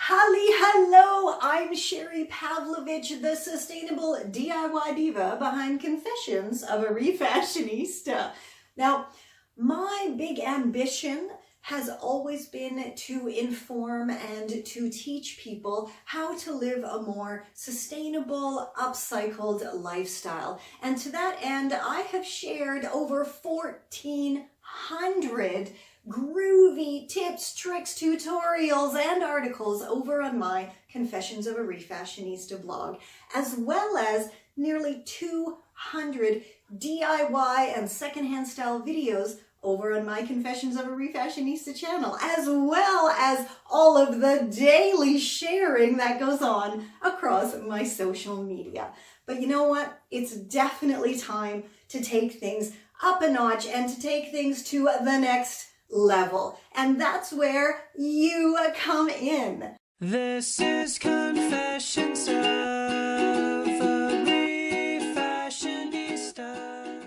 Hello, I'm Sherry Pavlovich, the sustainable DIY diva behind Confessions of a Refashionista. Now, my big ambition has always been to inform and to teach people how to live a more sustainable, upcycled lifestyle. And to that end, I have shared over 1,400 groovy tips, tricks, tutorials, and articles over on my Confessions of a Refashionista blog, as well as nearly 200 DIY and secondhand style videos over on my Confessions of a Refashionista channel, as well as all of the daily sharing that goes on across my social media. But you know what? It's definitely time to take things up a notch and to take things to the next level. And that's where you come in. This is Confessions of a Refashionista.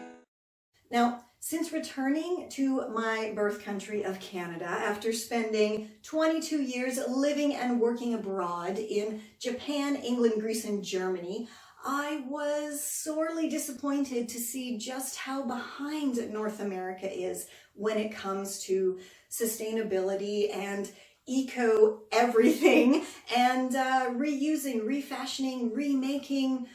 Now, since returning to my birth country of Canada after spending 22 years living and working abroad in Japan, England, Greece, and Germany, I was sorely disappointed to see just how behind North America is when it comes to sustainability and eco everything and reusing, refashioning, remaking.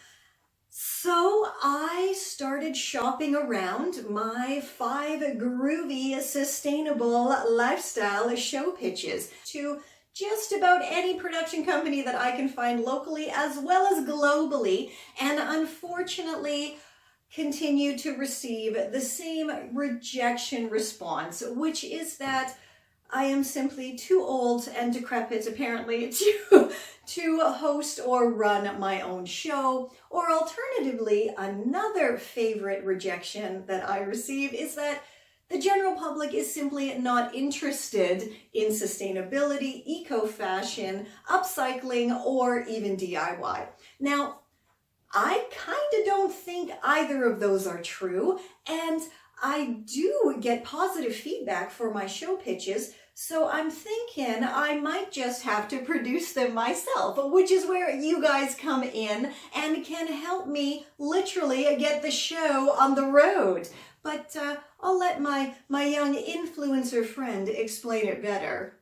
So I started shopping around my 5 groovy, sustainable lifestyle show pitches to just about any production company that I can find locally as well as globally, and unfortunately continue to receive the same rejection response, which is that I am simply too old and decrepit, apparently, to host or run my own show. Or alternatively, another favorite rejection that I receive is that the general public is simply not interested in sustainability, eco-fashion, upcycling, or even DIY. Now, I kind of don't think either of those are true, and I do get positive feedback for my show pitches, so I'm thinking I might just have to produce them myself, which is where you guys come in and can help me literally get the show on the road. But I'll let my young influencer friend explain it better.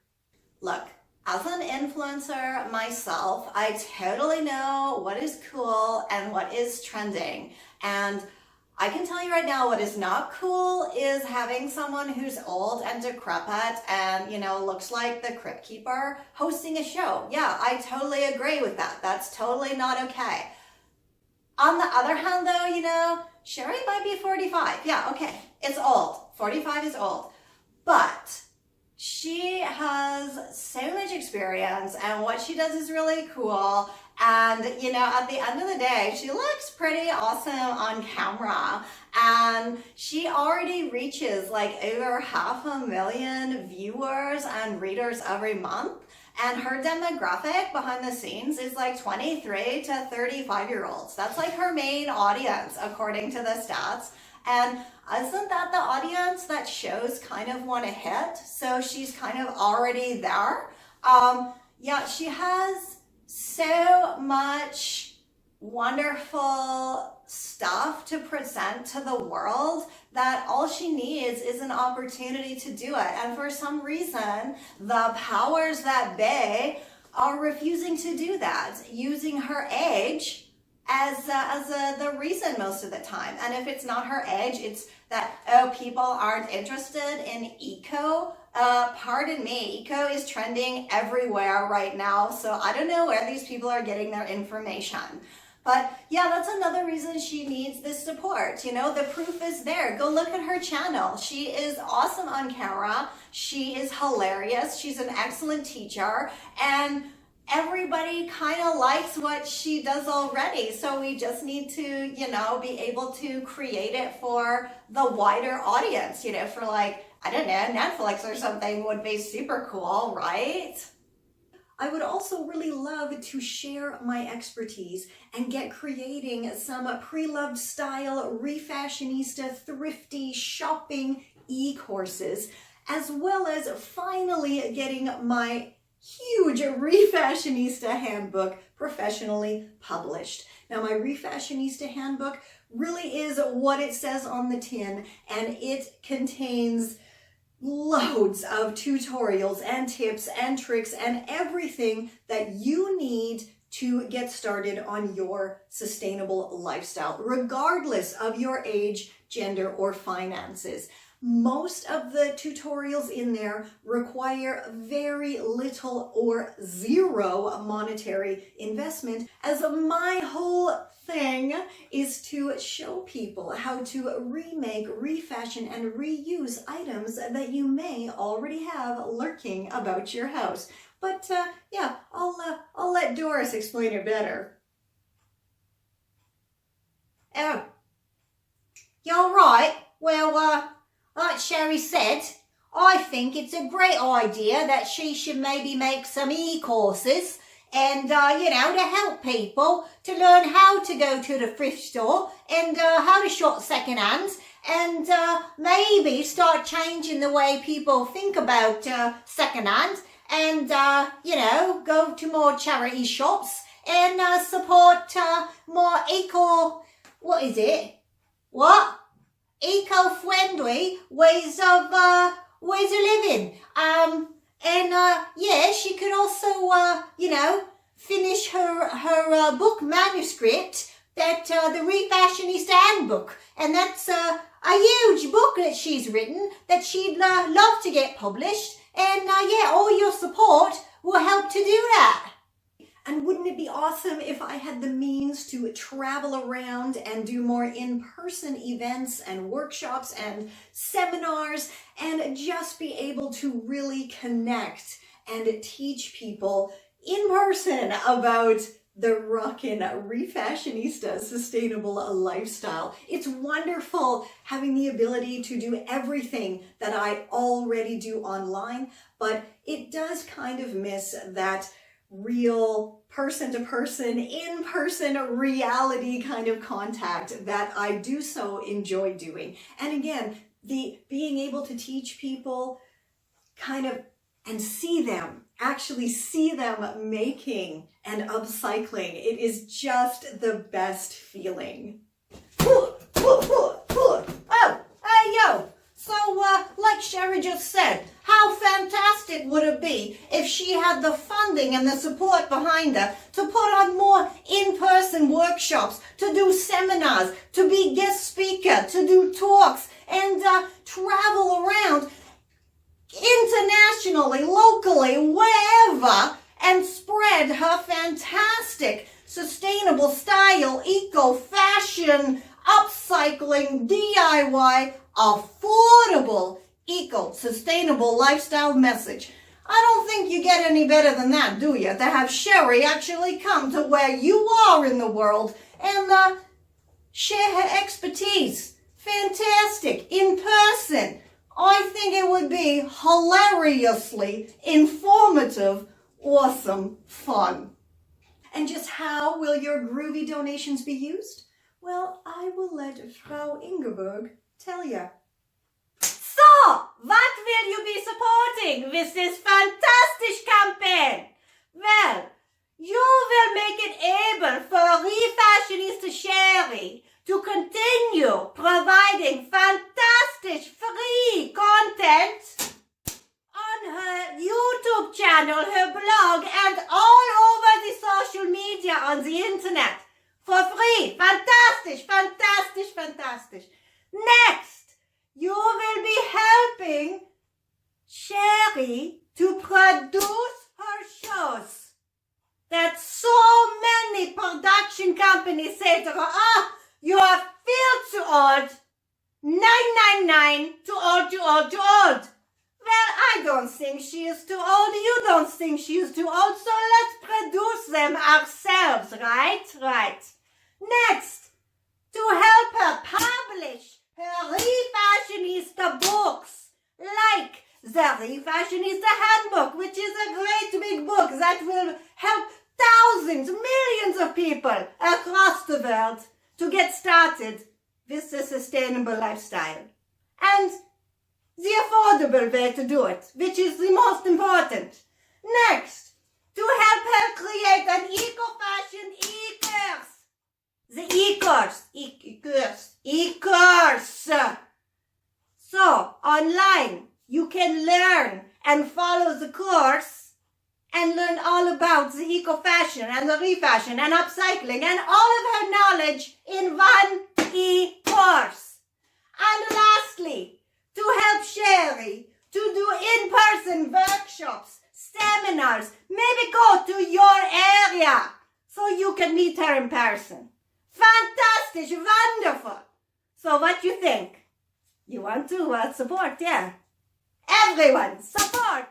Look, as an influencer myself, I totally know what is cool and what is trending. And I can tell you right now, what is not cool is having someone who's old and decrepit and, looks like the Crypt Keeper hosting a show. Yeah, I totally agree with that. That's totally not okay. On the other hand, though, Sherry might be 45. Yeah, okay. It's old. 45 is old. But she has so much experience and what she does is really cool. And, at the end of the day, she looks pretty awesome on camera. And she already reaches like over 500,000 viewers and readers every month. And her demographic behind the scenes is like 23 to 35-year-olds. That's like her main audience, according to the stats. And isn't that the audience that shows kind of want to hit? So she's kind of already there. Yeah, she has so much wonderful stuff to present to the world that all she needs is an opportunity to do it. And for some reason, the powers that be are refusing to do that, using her age as the reason most of the time. And if it's not her age, it's that, people aren't interested in eco. Pardon me, eco is trending everywhere right now. So I don't know where these people are getting their information. But yeah, that's another reason she needs this support. The proof is there. Go look at her channel. She is awesome on camera. She is hilarious. She's an excellent teacher. And everybody kind of likes what she does already. So we just need to, be able to create it for the wider audience, for like, I don't know, Netflix or something would be super cool, right? I would also really love to share my expertise and get creating some pre-loved style refashionista thrifty shopping e-courses, as well as finally getting my huge Refashionista handbook professionally published. Now, my Refashionista handbook really is what it says on the tin, and it contains loads of tutorials and tips and tricks and everything that you need to get started on your sustainable lifestyle, regardless of your age, gender, or finances. Most of the tutorials in there require very little or zero monetary investment, as my whole thing is to show people how to remake, refashion, and reuse items that you may already have lurking about your house. But yeah, I'll let Doris explain it better. Oh, you're right. Well, like Sherry said, I think it's a great idea that she should maybe make some e-courses and, to help people to learn how to go to the thrift store and how to shop secondhand and maybe start changing the way people think about secondhand and, go to more charity shops and support more eco-friendly ways of living. She could also, finish her book manuscript, that the Refashionista Handbook, and that's a huge book that she's written that she'd love to get published. And all your support will help to do that. And wouldn't it be awesome if I had the means to travel around and do more in-person events and workshops and seminars and just be able to really connect and teach people in person about the rockin' Refashionista sustainable lifestyle. It's wonderful having the ability to do everything that I already do online, but it does kind of miss that real person-to-person, in-person reality kind of contact that I do so enjoy doing. And again, the being able to teach people kind of and actually see them making and upcycling, it is just the best feeling. Oh, hey, yo. So, like Sherry just said, how fantastic would it be if she had the funding and the support behind her to put on more in-person workshops, to do seminars, to be guest speaker, to do talks, and travel around internationally, locally, wherever, and spread her fantastic sustainable style, eco-fashion, upcycling, DIY, affordable, eco-sustainable lifestyle message. I don't think you get any better than that, do you? To have Sherry actually come to where you are in the world and share her expertise. Fantastic, in person. I think it would be hilariously informative, awesome fun. And just how will your groovy donations be used? Well, I will let Frau Ingeborg tell you. So, what will you be supporting with this fantastic campaign? Well, you will make it able for Refashionista Sherry to continue providing fantastic free content on her YouTube channel, her blog, and all over the social media on the internet for free. Fantastic, fantastic, fantastic. Next, you will be helping Sherry to produce her shows that so many production companies say to her, you are feel too old, 999, too old, too old, too old. Well, I don't think she is too old, you don't think she is too old, so let's produce them ourselves, right? Right. Next, to help her publish her Refashionista books, like the Refashionista Handbook, which is a great big book that will help thousands, millions of people across the world to get started with the sustainable lifestyle. And the affordable way to do it, which is the most important. Next, to help her create an eco-fashion e-course. The e-course. So, online, you can learn and follow the course and learn all about the eco-fashion and the refashion and upcycling and all of her knowledge in one e-course. And lastly, to help Sherry to do in-person workshops, seminars, maybe go to your area so you can meet her in person. Fantastic, wonderful. So what you think? You want to support, yeah? Everyone, support!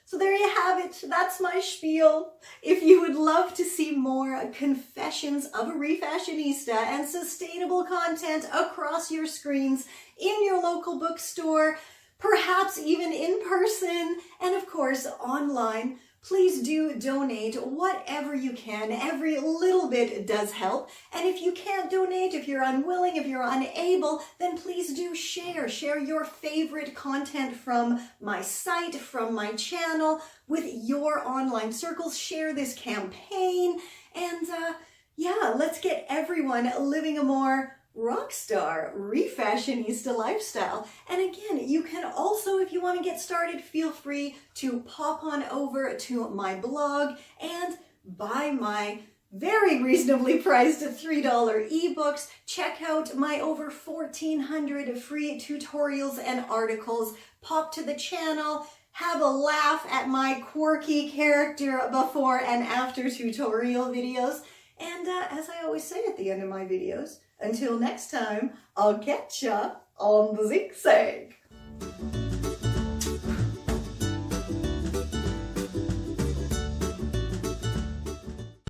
So there you have it. That's my spiel. If you would love to see more confessions of a refashionista and sustainable content across your screens in your local bookstore, perhaps even in person, and of course online, please do donate whatever you can. Every little bit does help. And if you can't donate, if you're unwilling, if you're unable, then please do share. Share your favorite content from my site, from my channel, with your online circles. Share this campaign. And yeah, let's get everyone living a more rockstar refashionista lifestyle. And again, you can also, if you want to get started, feel free to pop on over to my blog and buy my very reasonably priced $3 ebooks. Check out my over 1,400 free tutorials and articles. Pop to the channel, have a laugh at my quirky character before and after tutorial videos. And as I always say at the end of my videos, until next time, I'll catch ya on the zigzag.